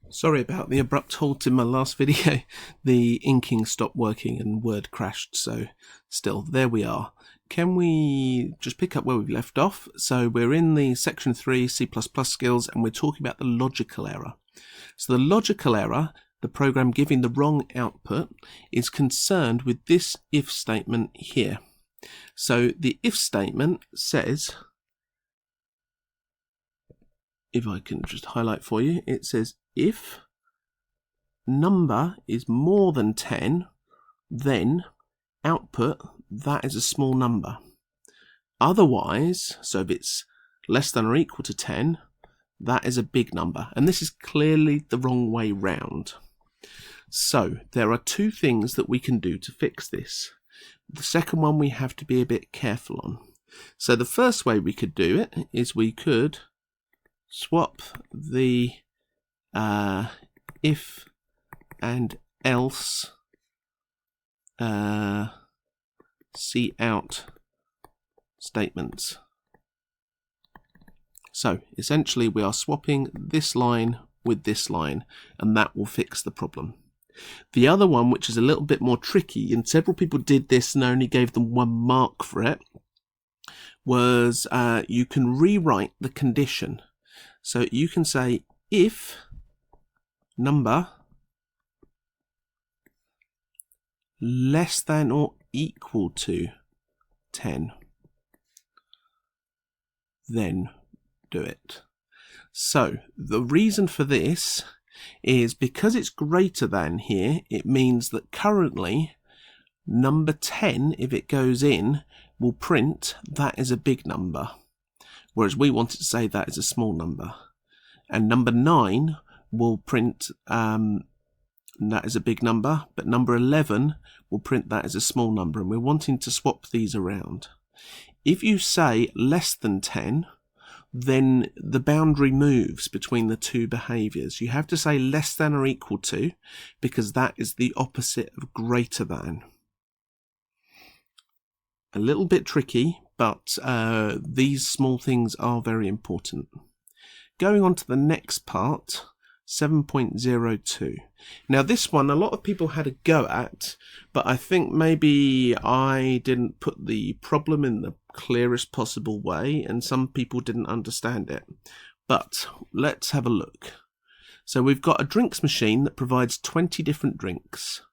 Sorry about the abrupt halt in my last video. The inking stopped working and Word crashed, so still, there we are. Can we just pick up where we've left off? So we're in the section 3 C++ skills and we're talking about the logical error. So the logical error, the program giving the wrong output, is concerned with this if statement here. So the if statement says, if I can just highlight for you, it says if number is more than 10, then output that is a small number. Otherwise, so if it's less than or equal to 10, that is a big number. And this is clearly the wrong way round. So there are two things that we can do to fix this. The second one we have to be a bit careful on. So the first way we could do it is we could swap the if and else cout statements. So essentially we are swapping this line with this line, and that will fix the problem. The other one, which is a little bit more tricky, and several people did this and only gave them 1 mark for it, was you can rewrite the condition. So you can say if number less than or equal to 10, then do it. So the reason for this is because it's greater than here, it means that currently number 10, if it goes in, will print that is a big number, whereas we wanted to say that is a small number. And number 9 will print that is a big number, but number 11 will print that as a small number, and we're wanting to swap these around. If you say less than 10, then the boundary moves between the two behaviours. You have to say less than or equal to, because that is the opposite of greater than. A little bit tricky, but these small things are very important. Going on to the next part, 7.02. Now this one a lot of people had a go at, but I think maybe I didn't put the problem in the clearest possible way and some people didn't understand it. But let's have a look. So we've got a drinks machine that provides 20 different drinks.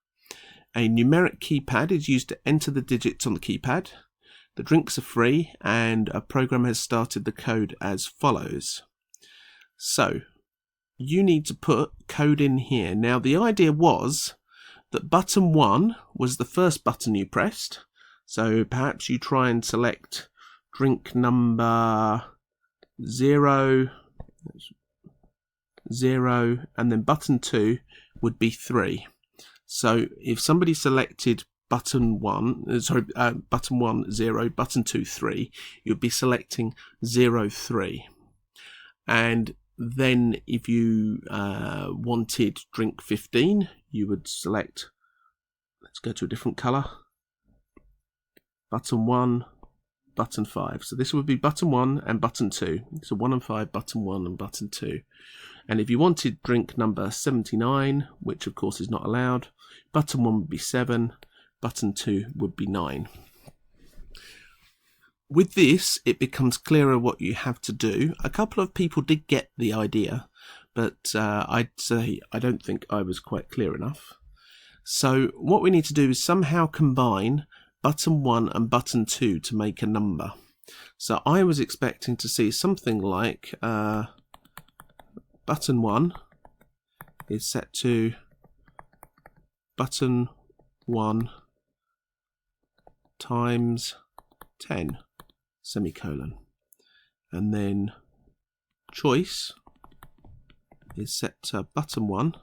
A numeric keypad is used to enter the digits on the keypad. The drinks are free and a program has started the code as follows. So you need to put code in here. Now the idea was that button 1 was the first button you pressed. So perhaps you try and select drink number 0, and then button 2 would be 3. So if somebody selected button 1, button 1, 0, button 2, 3, you'd be selecting 0, 3. And then if you wanted drink 15, you would select, let's go to a different colour, button 1, button 5. So this would be button 1 and button 2. So 1 and 5, button 1 and button 2. And if you wanted drink number 79, which of course is not allowed, button 1 would be 7, button 2 would be 9. With this, it becomes clearer what you have to do. A couple of people did get the idea, but I'd say I don't think I was quite clear enough. So what we need to do is somehow combine button 1 and button 2 to make a number. So I was expecting to see something like button 1 is set to button 1 times 10. Semicolon, and then choice is set to button 1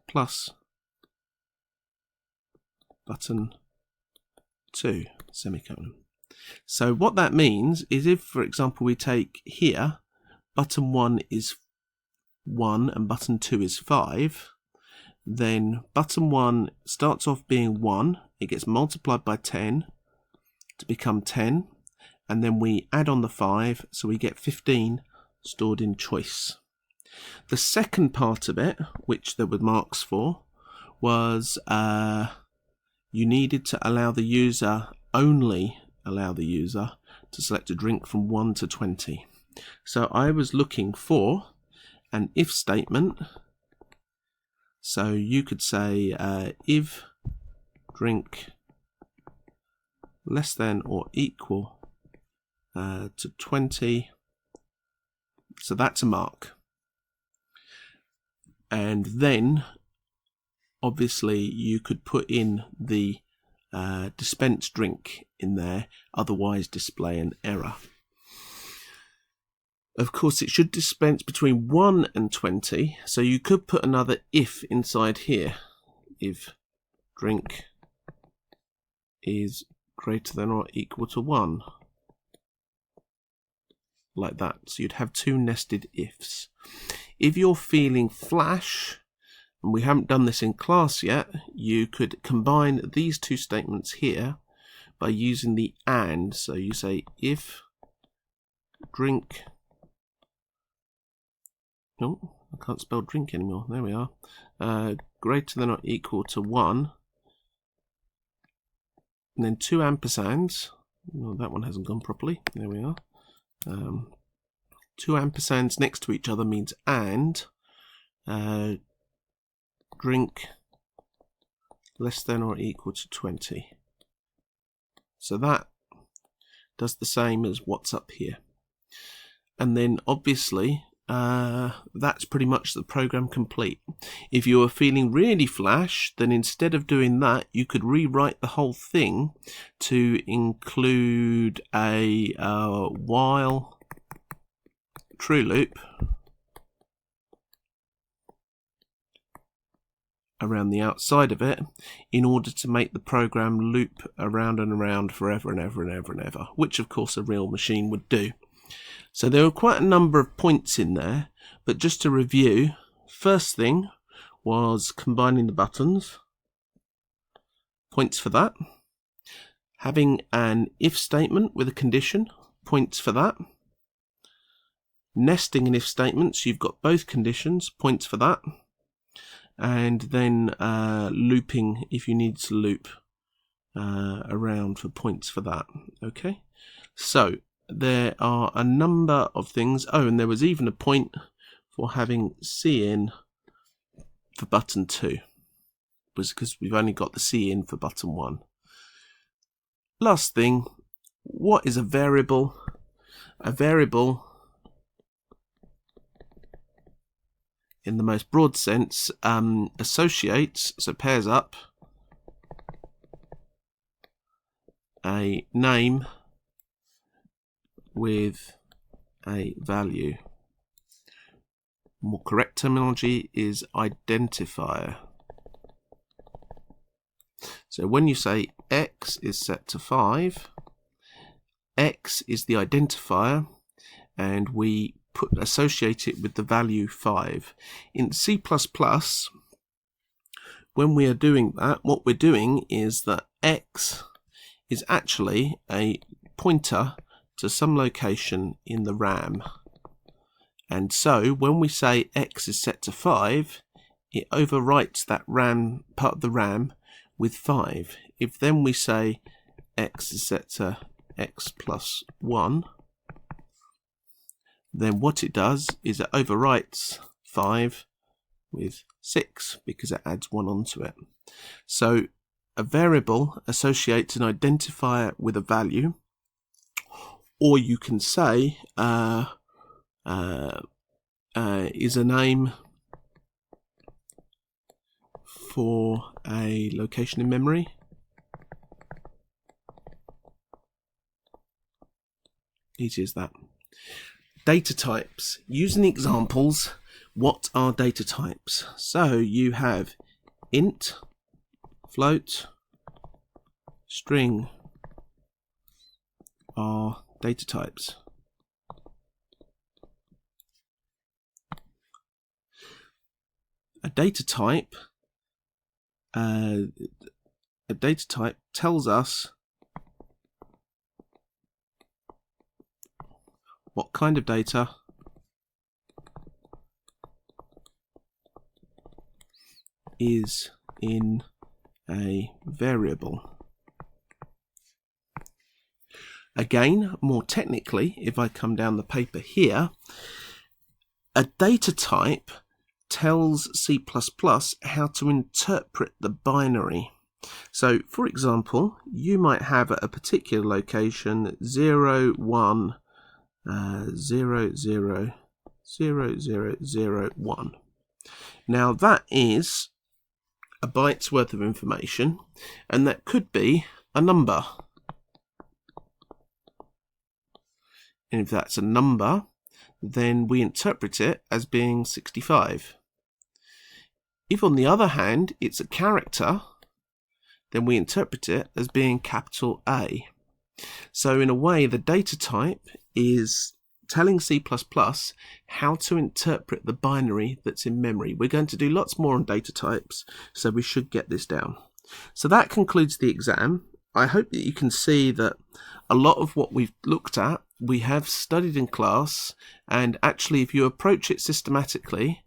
plus button 2, semicolon. So what that means is if, for example, we take here button 1 is 1 and button 2 is 5, then button 1 starts off being 1, it gets multiplied by 10 to become 10, and then we add on the 5, so we get 15 stored in choice. The second part of it, which there were marks for, was you needed to only allow the user to select a drink from 1 to 20. So I was looking for an if statement. So you could say if drink less than or equal to 20. So that's a mark. And then obviously you could put in the dispensed drink in there, otherwise display an error. Of course, it should dispense between 1 and 20, so you could put another if inside here. If drink is greater than or equal to 1. Like that. So you'd have two nested ifs. If you're feeling flash, and we haven't done this in class yet, you could combine these two statements here by using the AND. So you say if drink, no, I can't spell drink anymore, there we are, greater than or equal to 1, and then two ampersands. No, that one hasn't gone properly, there we are. Two ampersands next to each other means and drink less than or equal to 20. So that does the same as what's up here. And then obviously that's pretty much the program complete. If you are feeling really flash, then instead of doing that, you could rewrite the whole thing to include a while true loop around the outside of it in order to make the program loop around and around forever and ever and ever and ever, which of course a real machine would do. So there were quite a number of points in there, but just to review, first thing was combining the buttons, points for that. Having an if statement with a condition, points for that. Nesting an if statement, so you've got both conditions, points for that. And then looping if you need to loop around for points for that. Okay, so there are a number of things. Oh, and there was even a point for having CIN for button 2, was because we've only got the CIN for button 1. Last thing, what is a variable? A variable, in the most broad sense, associates, so pairs up, a name with a value. More correct terminology is identifier. So when you say x is set to 5, x is the identifier, and we associate it with the value 5. In C++, when we are doing that, what we're doing is that x is actually a pointer to some location in the RAM. And so when we say x is set to 5, it overwrites that RAM part of the RAM with 5. If then we say x is set to x plus 1, then what it does is it overwrites 5 with 6 because it adds 1 onto it. So a variable associates an identifier with a value, or you can say is a name for a location in memory. Easy as that. Data types. Using examples, what are data types? So you have int, float, string are data types. A data type tells us what kind of data is in a variable. Again, more technically, if I come down the paper here, a data type tells C++ how to interpret the binary. So, for example, you might have at a particular location 0, 1, 0, 0, 0, 0, 0, 1. Now that is a byte's worth of information, and that could be a number. And if that's a number, then we interpret it as being 65. If on the other hand it's a character, then we interpret it as being capital A. So in a way, the data type is telling C++ how to interpret the binary that's in memory. We're going to do lots more on data types, so we should get this down. So that concludes the exam. I hope that you can see that a lot of what we've looked at, we have studied in class, and actually if you approach it systematically,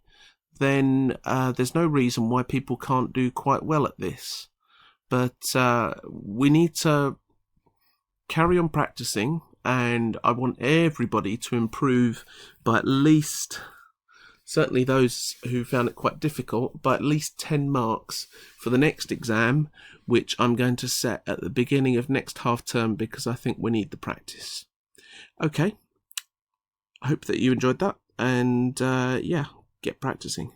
then there's no reason why people can't do quite well at this. But we need to carry on practicing, and I want everybody to improve by at least, certainly those who found it quite difficult, by at least 10 marks for the next exam, which I'm going to set at the beginning of next half term because I think we need the practice. Okay, I hope that you enjoyed that, and yeah, get practicing.